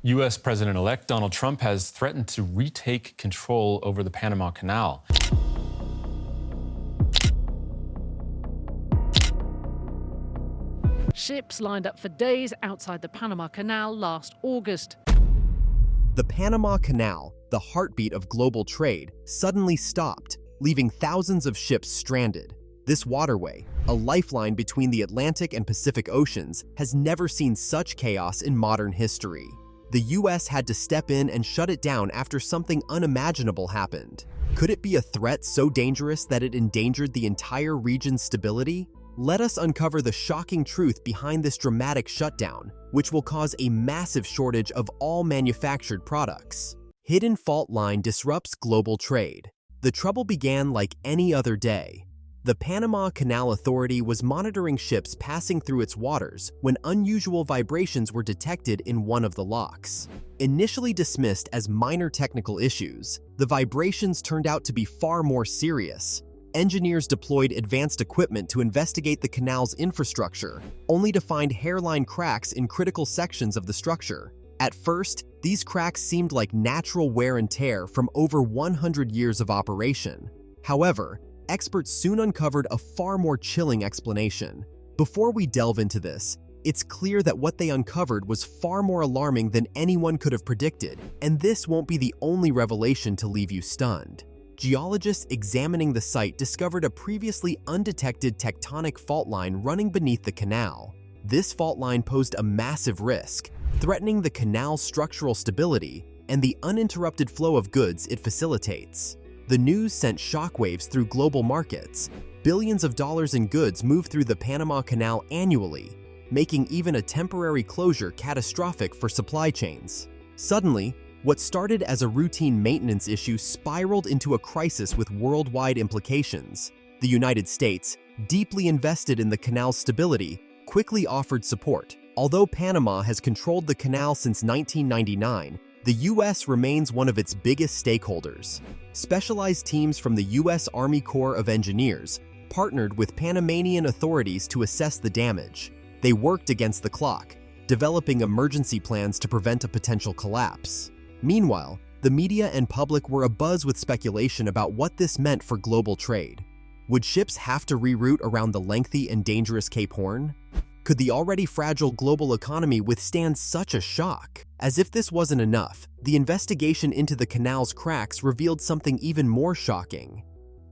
U.S. President-elect Donald Trump has threatened to retake control over the Panama Canal. Ships lined up for days outside the Panama Canal last August. The Panama Canal, the heartbeat of global trade, suddenly stopped, leaving thousands of ships stranded. This waterway, a lifeline between the Atlantic and Pacific Oceans, has never seen such chaos in modern history. The U.S. had to step in and shut it down after something unimaginable happened. Could it be a threat so dangerous that it endangered the entire region's stability? Let us uncover the shocking truth behind this dramatic shutdown, which will cause a massive shortage of all manufactured products. Hidden fault line disrupts global trade. The trouble began like any other day. The Panama Canal Authority was monitoring ships passing through its waters when unusual vibrations were detected in one of the locks. Initially dismissed as minor technical issues, the vibrations turned out to be far more serious. Engineers deployed advanced equipment to investigate the canal's infrastructure, only to find hairline cracks in critical sections of the structure. At first, these cracks seemed like natural wear and tear from over 100 years of operation. However, experts soon uncovered a far more chilling explanation. Before we delve into this, it's clear that what they uncovered was far more alarming than anyone could have predicted, and this won't be the only revelation to leave you stunned. Geologists examining the site discovered a previously undetected tectonic fault line running beneath the canal. This fault line posed a massive risk, threatening the canal's structural stability and the uninterrupted flow of goods it facilitates. The news sent shockwaves through global markets. Billions of dollars in goods move through the Panama Canal annually, making even a temporary closure catastrophic for supply chains. Suddenly, what started as a routine maintenance issue spiraled into a crisis with worldwide implications. The United States, deeply invested in the canal's stability, quickly offered support. Although Panama has controlled the canal since 1999, the U.S. remains one of its biggest stakeholders. Specialized teams from the U.S. Army Corps of Engineers partnered with Panamanian authorities to assess the damage. They worked against the clock, developing emergency plans to prevent a potential collapse. Meanwhile, the media and public were abuzz with speculation about what this meant for global trade. Would ships have to reroute around the lengthy and dangerous Cape Horn? Could the already fragile global economy withstand such a shock? As if this wasn't enough, the investigation into the canal's cracks revealed something even more shocking.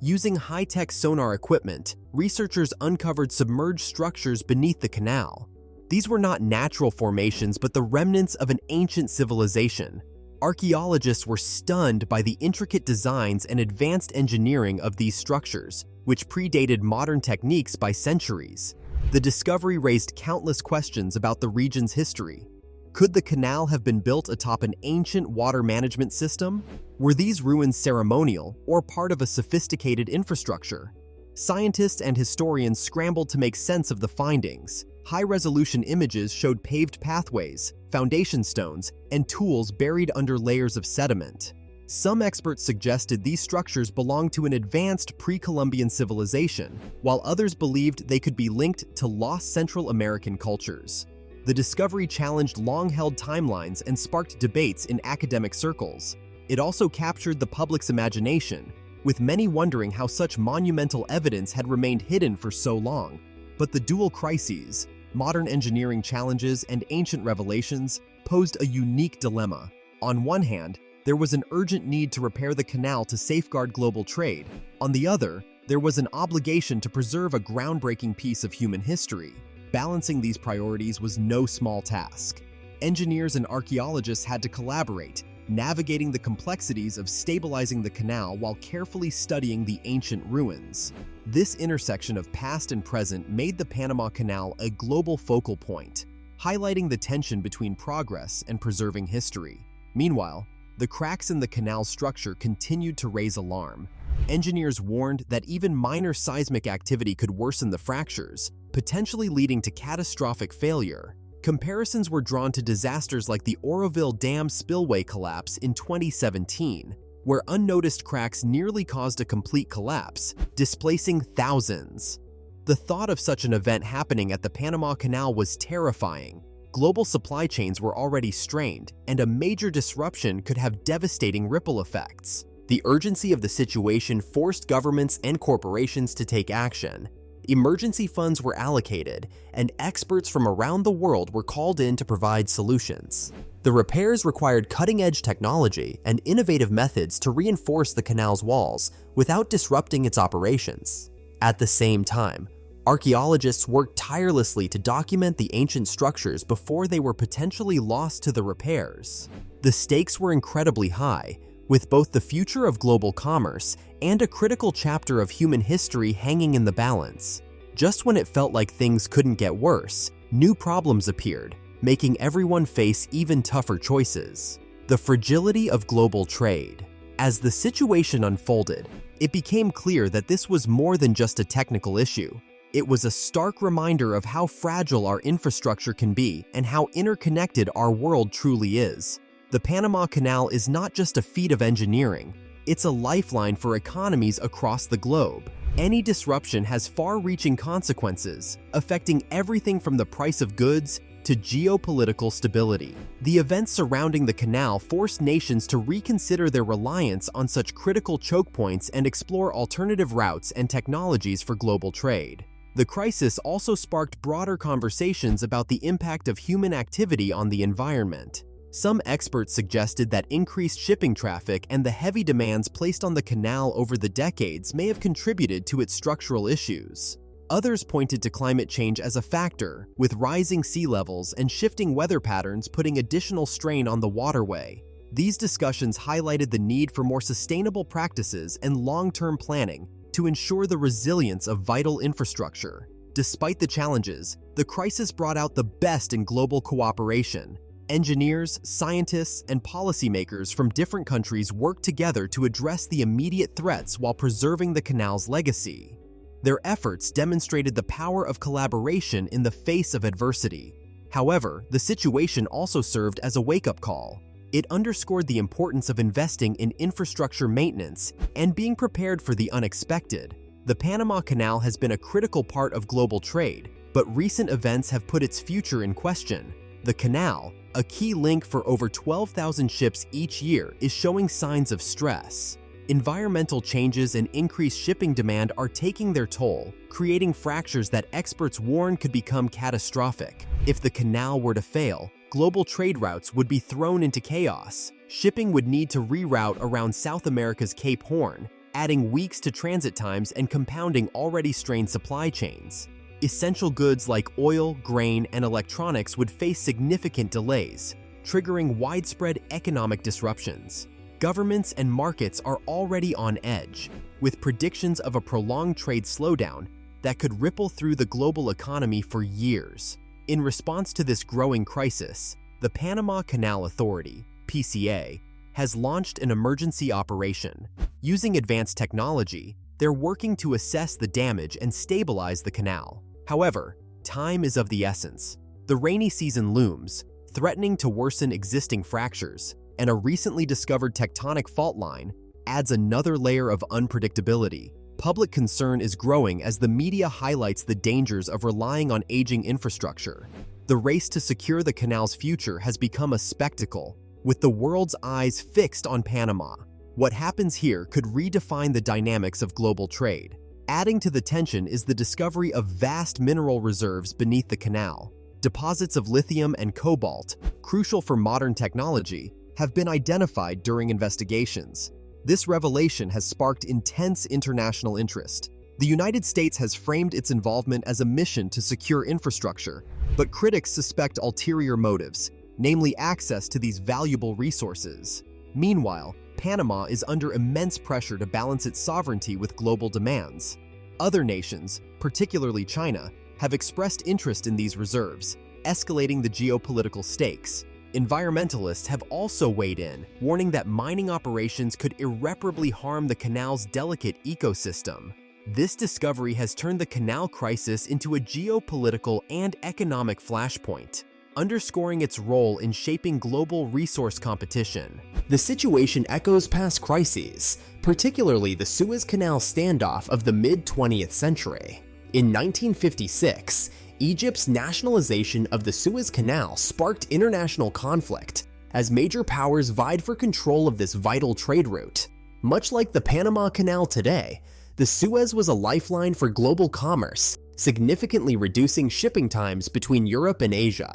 Using high-tech sonar equipment, researchers uncovered submerged structures beneath the canal. These were not natural formations but the remnants of an ancient civilization. Archaeologists were stunned by the intricate designs and advanced engineering of these structures, which predated modern techniques by centuries. The discovery raised countless questions about the region's history. Could the canal have been built atop an ancient water management system? Were these ruins ceremonial or part of a sophisticated infrastructure? Scientists and historians scrambled to make sense of the findings. High-resolution images showed paved pathways, foundation stones, and tools buried under layers of sediment. Some experts suggested these structures belonged to an advanced pre-Columbian civilization, while others believed they could be linked to lost Central American cultures. The discovery challenged long-held timelines and sparked debates in academic circles. It also captured the public's imagination, with many wondering how such monumental evidence had remained hidden for so long. But the dual crises, modern engineering challenges and ancient revelations, posed a unique dilemma. On one hand, there was an urgent need to repair the canal to safeguard global trade. On the other, there was an obligation to preserve a groundbreaking piece of human history. Balancing these priorities was no small task. Engineers and archaeologists had to collaborate, navigating the complexities of stabilizing the canal while carefully studying the ancient ruins. This intersection of past and present made the Panama Canal a global focal point, highlighting the tension between progress and preserving history. Meanwhile, the cracks in the canal's structure continued to raise alarm. Engineers warned that even minor seismic activity could worsen the fractures, potentially leading to catastrophic failure. Comparisons were drawn to disasters like the Oroville Dam spillway collapse in 2017, where unnoticed cracks nearly caused a complete collapse, displacing thousands. The thought of such an event happening at the Panama Canal was terrifying. global supply chains were already strained, and a major disruption could have devastating ripple effects. The urgency of the situation forced governments and corporations to take action. Emergency funds were allocated, and experts from around the world were called in to provide solutions. The repairs required cutting-edge technology and innovative methods to reinforce the canal's walls without disrupting its operations. At the same time, archaeologists worked tirelessly to document the ancient structures before they were potentially lost to the repairs. The stakes were incredibly high, with both the future of global commerce and a critical chapter of human history hanging in the balance. Just when it felt like things couldn't get worse, new problems appeared, making everyone face even tougher choices. The fragility of global trade. As the situation unfolded, it became clear that this was more than just a technical issue. It was a stark reminder of how fragile our infrastructure can be and how interconnected our world truly is. The Panama Canal is not just a feat of engineering, it's a lifeline for economies across the globe. Any disruption has far-reaching consequences, affecting everything from the price of goods to geopolitical stability. The events surrounding the canal forced nations to reconsider their reliance on such critical choke points and explore alternative routes and technologies for global trade. The crisis also sparked broader conversations about the impact of human activity on the environment. Some experts suggested that increased shipping traffic and the heavy demands placed on the canal over the decades may have contributed to its structural issues. Others pointed to climate change as a factor, with rising sea levels and shifting weather patterns putting additional strain on the waterway. These discussions highlighted the need for more sustainable practices and long-term planning to ensure the resilience of vital infrastructure. Despite the challenges, the crisis brought out the best in global cooperation. Engineers, scientists, and policymakers from different countries worked together to address the immediate threats while preserving the canal's legacy. Their efforts demonstrated the power of collaboration in the face of adversity. However, the situation also served as a wake-up call. It underscored the importance of investing in infrastructure maintenance and being prepared for the unexpected. The Panama Canal has been a critical part of global trade, but recent events have put its future in question. The canal, a key link for over 12,000 ships each year, is showing signs of stress. Environmental changes and increased shipping demand are taking their toll, creating fractures that experts warn could become catastrophic. If the canal were to fail, global trade routes would be thrown into chaos. Shipping would need to reroute around South America's Cape Horn, adding weeks to transit times and compounding already strained supply chains. Essential goods like oil, grain, and electronics would face significant delays, triggering widespread economic disruptions. Governments and markets are already on edge, with predictions of a prolonged trade slowdown that could ripple through the global economy for years. In response to this growing crisis, the Panama Canal Authority, PCA, has launched an emergency operation. Using advanced technology, they're working to assess the damage and stabilize the canal. However, time is of the essence. The rainy season looms, threatening to worsen existing fractures, and a recently discovered tectonic fault line adds another layer of unpredictability. Public concern is growing as the media highlights the dangers of relying on aging infrastructure. The race to secure the canal's future has become a spectacle, with the world's eyes fixed on Panama. What happens here could redefine the dynamics of global trade. Adding to the tension is the discovery of vast mineral reserves beneath the canal. Deposits of lithium and cobalt, crucial for modern technology, have been identified during investigations. This revelation has sparked intense international interest. The United States has framed its involvement as a mission to secure infrastructure, but critics suspect ulterior motives, namely access to these valuable resources. Meanwhile, Panama is under immense pressure to balance its sovereignty with global demands. Other nations, particularly China, have expressed interest in these reserves, escalating the geopolitical stakes. Environmentalists have also weighed in, warning that mining operations could irreparably harm the canal's delicate ecosystem. This discovery has turned the canal crisis into a geopolitical and economic flashpoint, underscoring its role in shaping global resource competition. The situation echoes past crises, particularly the Suez Canal standoff of the mid-20th century. In 1956, Egypt's nationalization of the Suez Canal sparked international conflict as major powers vied for control of this vital trade route. Much like the Panama Canal today, the Suez was a lifeline for global commerce, significantly reducing shipping times between Europe and Asia.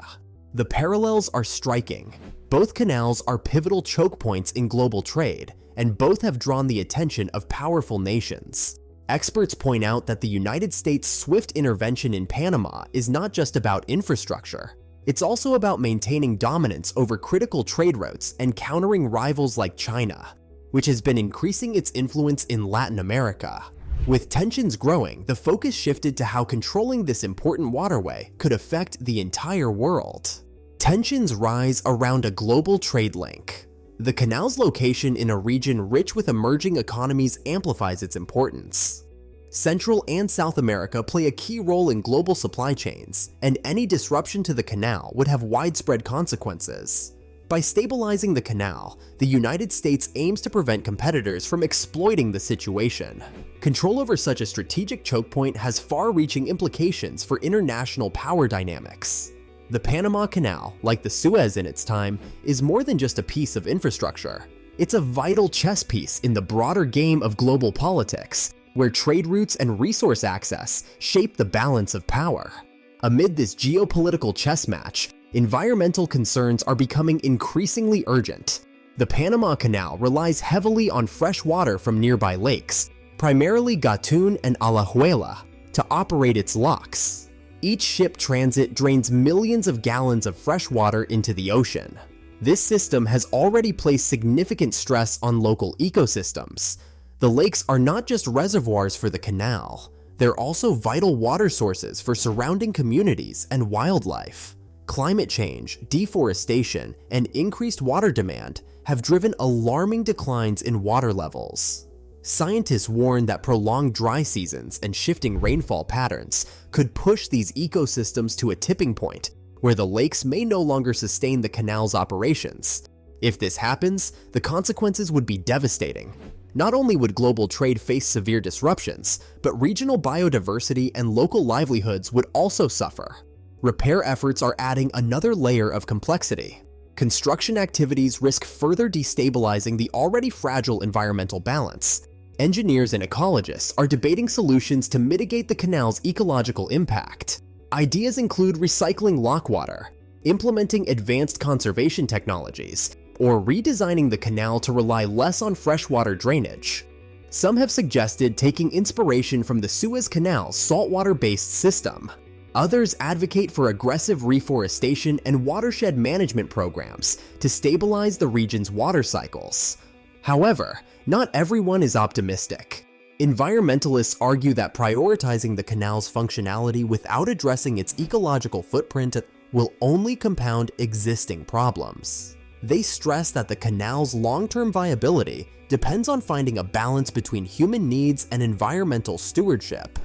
The parallels are striking. Both canals are pivotal choke points in global trade, and both have drawn the attention of powerful nations. Experts point out that the United States' swift intervention in Panama is not just about infrastructure. It's also about maintaining dominance over critical trade routes and countering rivals like China, which has been increasing its influence in Latin America. With tensions growing, the focus shifted to how controlling this important waterway could affect the entire world. Tensions rise around a global trade link. The canal's location in a region rich with emerging economies amplifies its importance. Central and South America play a key role in global supply chains, and any disruption to the canal would have widespread consequences. By stabilizing the canal, the United States aims to prevent competitors from exploiting the situation. Control over such a strategic choke point has far-reaching implications for international power dynamics. The Panama Canal, like the Suez in its time, is more than just a piece of infrastructure. It's a vital chess piece in the broader game of global politics, where trade routes and resource access shape the balance of power. Amid this geopolitical chess match, environmental concerns are becoming increasingly urgent. The Panama Canal relies heavily on fresh water from nearby lakes, primarily Gatun and Alajuela, to operate its locks. Each ship transit drains millions of gallons of fresh water into the ocean. This system has already placed significant stress on local ecosystems. The lakes are not just reservoirs for the canal, they're also vital water sources for surrounding communities and wildlife. Climate change, deforestation, and increased water demand have driven alarming declines in water levels. Scientists warn that prolonged dry seasons and shifting rainfall patterns could push these ecosystems to a tipping point where the lakes may no longer sustain the canal's operations. If this happens, the consequences would be devastating. Not only would global trade face severe disruptions, but regional biodiversity and local livelihoods would also suffer. Repair efforts are adding another layer of complexity. Construction activities risk further destabilizing the already fragile environmental balance. Engineers and ecologists are debating solutions to mitigate the canal's ecological impact. Ideas include recycling lockwater, implementing advanced conservation technologies, or redesigning the canal to rely less on freshwater drainage. Some have suggested taking inspiration from the Suez Canal's saltwater-based system. Others advocate for aggressive reforestation and watershed management programs to stabilize the region's water cycles. However, not everyone is optimistic. Environmentalists argue that prioritizing the canal's functionality without addressing its ecological footprint will only compound existing problems. They stress that the canal's long-term viability depends on finding a balance between human needs and environmental stewardship.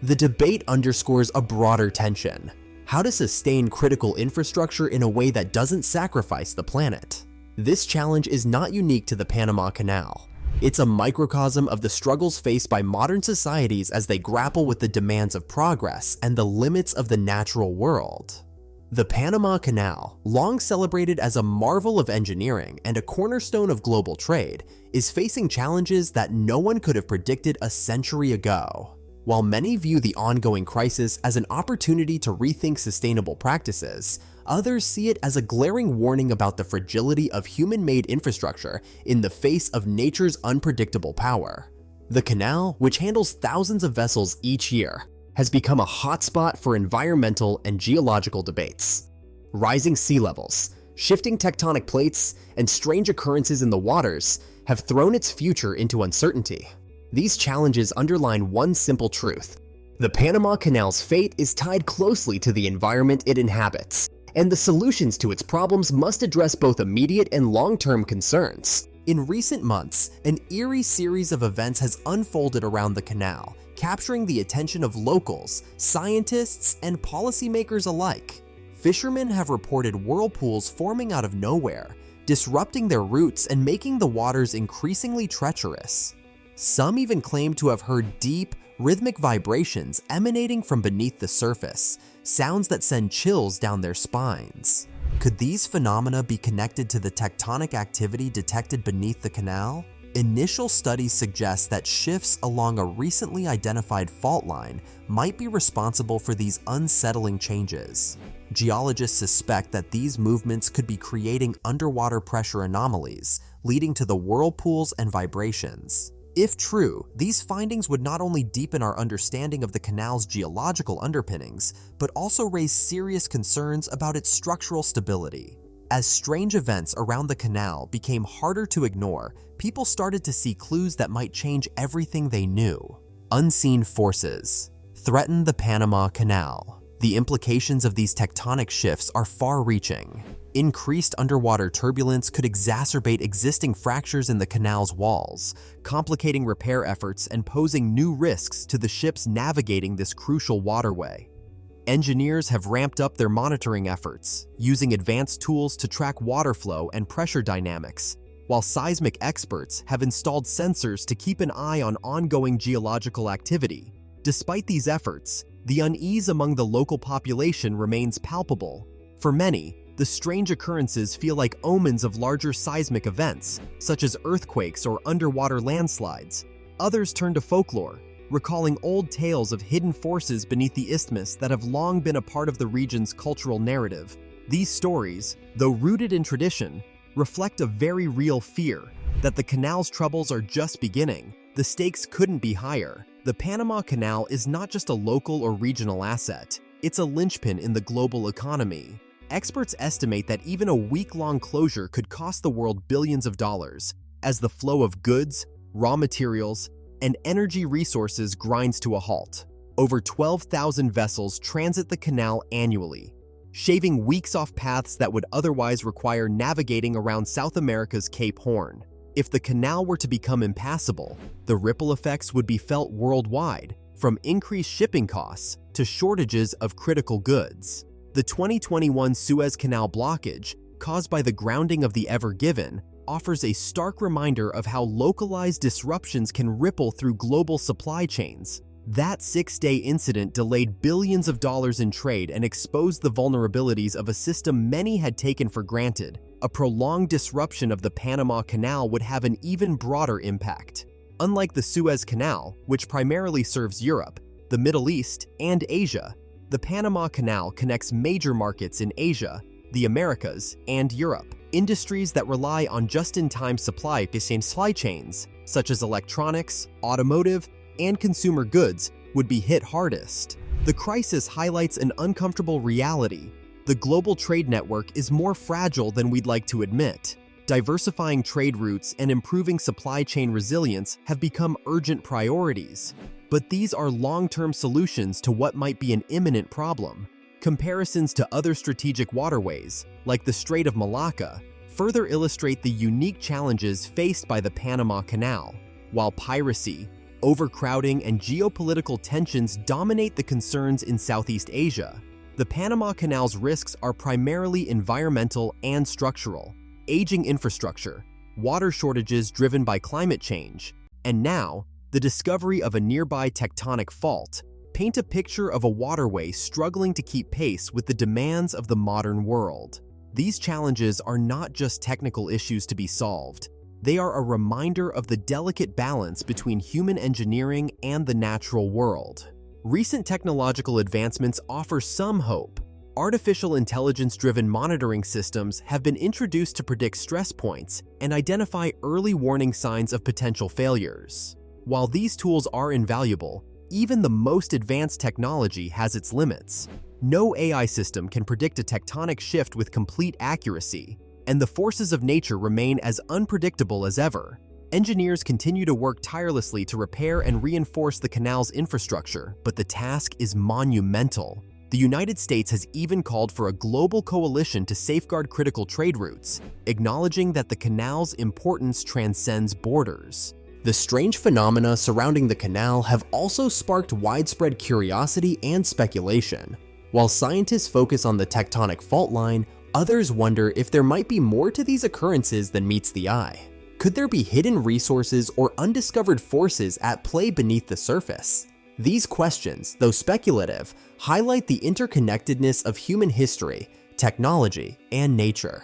The debate underscores a broader tension: how to sustain critical infrastructure in a way that doesn't sacrifice the planet. This challenge is not unique to the Panama Canal. It's a microcosm of the struggles faced by modern societies as they grapple with the demands of progress and the limits of the natural world. The Panama Canal, long celebrated as a marvel of engineering and a cornerstone of global trade, is facing challenges that no one could have predicted a century ago. While many view the ongoing crisis as an opportunity to rethink sustainable practices, others see it as a glaring warning about the fragility of human-made infrastructure in the face of nature's unpredictable power. The canal, which handles thousands of vessels each year, has become a hotspot for environmental and geological debates. Rising sea levels, shifting tectonic plates, and strange occurrences in the waters have thrown its future into uncertainty. These challenges underline one simple truth: the Panama Canal's fate is tied closely to the environment it inhabits, and the solutions to its problems must address both immediate and long-term concerns. In recent months, an eerie series of events has unfolded around the canal, capturing the attention of locals, scientists, and policymakers alike. Fishermen have reported whirlpools forming out of nowhere, disrupting their routes and making the waters increasingly treacherous. Some even claim to have heard deep, rhythmic vibrations emanating from beneath the surface, sounds that send chills down their spines. Could these phenomena be connected to the tectonic activity detected beneath the canal? Initial studies suggest that shifts along a recently identified fault line might be responsible for these unsettling changes. Geologists suspect that these movements could be creating underwater pressure anomalies, leading to the whirlpools and vibrations. If true, these findings would not only deepen our understanding of the canal's geological underpinnings, but also raise serious concerns about its structural stability. As strange events around the canal became harder to ignore, people started to see clues that might change everything they knew. Unseen forces threaten the Panama Canal. The implications of these tectonic shifts are far-reaching. Increased underwater turbulence could exacerbate existing fractures in the canal's walls, complicating repair efforts and posing new risks to the ships navigating this crucial waterway. Engineers have ramped up their monitoring efforts, using advanced tools to track water flow and pressure dynamics, while seismic experts have installed sensors to keep an eye on ongoing geological activity. Despite these efforts, the unease among the local population remains palpable. For many, the strange occurrences feel like omens of larger seismic events, such as earthquakes or underwater landslides. Others turn to folklore, recalling old tales of hidden forces beneath the isthmus that have long been a part of the region's cultural narrative. These stories, though rooted in tradition, reflect a very real fear that the canal's troubles are just beginning. The stakes couldn't be higher. The Panama Canal is not just a local or regional asset, it's a linchpin in the global economy. Experts estimate that even a week-long closure could cost the world billions of dollars, as the flow of goods, raw materials, and energy resources grinds to a halt. Over 12,000 vessels transit the canal annually, shaving weeks off paths that would otherwise require navigating around South America's Cape Horn. If the canal were to become impassable, the ripple effects would be felt worldwide, from increased shipping costs to shortages of critical goods. The 2021 Suez Canal blockage, caused by the grounding of the Ever Given, offers a stark reminder of how localized disruptions can ripple through global supply chains. That 6-day incident delayed billions of dollars in trade and exposed the vulnerabilities of a system many had taken for granted. A prolonged disruption of the Panama Canal would have an even broader impact. Unlike the Suez Canal, which primarily serves Europe, the Middle East, and Asia, the Panama Canal connects major markets in Asia, the Americas, and Europe. Industries that rely on just-in-time supply chains, such as electronics, automotive, and consumer goods, would be hit hardest. The crisis highlights an uncomfortable reality. The global trade network is more fragile than we'd like to admit. Diversifying trade routes and improving supply chain resilience have become urgent priorities. But these are long-term solutions to what might be an imminent problem. Comparisons to other strategic waterways, like the Strait of Malacca, further illustrate the unique challenges faced by the Panama Canal. While piracy, overcrowding, and geopolitical tensions dominate the concerns in Southeast Asia, the Panama Canal's risks are primarily environmental and structural. Aging infrastructure, water shortages driven by climate change, and now, the discovery of a nearby tectonic fault paint a picture of a waterway struggling to keep pace with the demands of the modern world. These challenges are not just technical issues to be solved. They are a reminder of the delicate balance between human engineering and the natural world. Recent technological advancements offer some hope. Artificial intelligence-driven monitoring systems have been introduced to predict stress points and identify early warning signs of potential failures. While these tools are invaluable, even the most advanced technology has its limits. No AI system can predict a tectonic shift with complete accuracy, and the forces of nature remain as unpredictable as ever. Engineers continue to work tirelessly to repair and reinforce the canal's infrastructure, but the task is monumental. The United States has even called for a global coalition to safeguard critical trade routes, acknowledging that the canal's importance transcends borders. The strange phenomena surrounding the canal have also sparked widespread curiosity and speculation. While scientists focus on the tectonic fault line, others wonder if there might be more to these occurrences than meets the eye. Could there be hidden resources or undiscovered forces at play beneath the surface? These questions, though speculative, highlight the interconnectedness of human history, technology, and nature.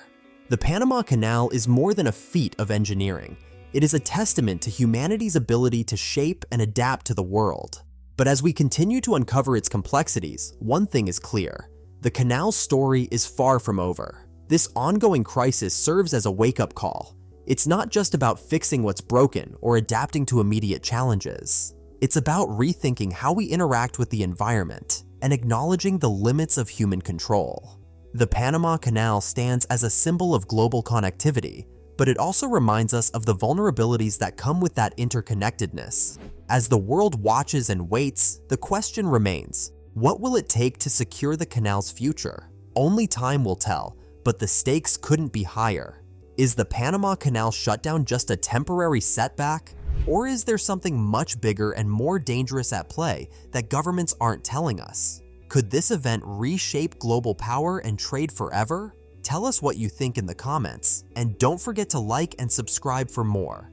The Panama Canal is more than a feat of engineering. It is a testament to humanity's ability to shape and adapt to the world. But as we continue to uncover its complexities, one thing is clear: the canal's story is far from over. This ongoing crisis serves as a wake-up call. It's not just about fixing what's broken or adapting to immediate challenges. It's about rethinking how we interact with the environment and acknowledging the limits of human control. The Panama Canal stands as a symbol of global connectivity, but it also reminds us of the vulnerabilities that come with that interconnectedness. As the world watches and waits, the question remains: what will it take to secure the canal's future? Only time will tell, but the stakes couldn't be higher. Is the Panama Canal shutdown just a temporary setback? Or is there something much bigger and more dangerous at play that governments aren't telling us? Could this event reshape global power and trade forever? Tell us what you think in the comments, and don't forget to like and subscribe for more.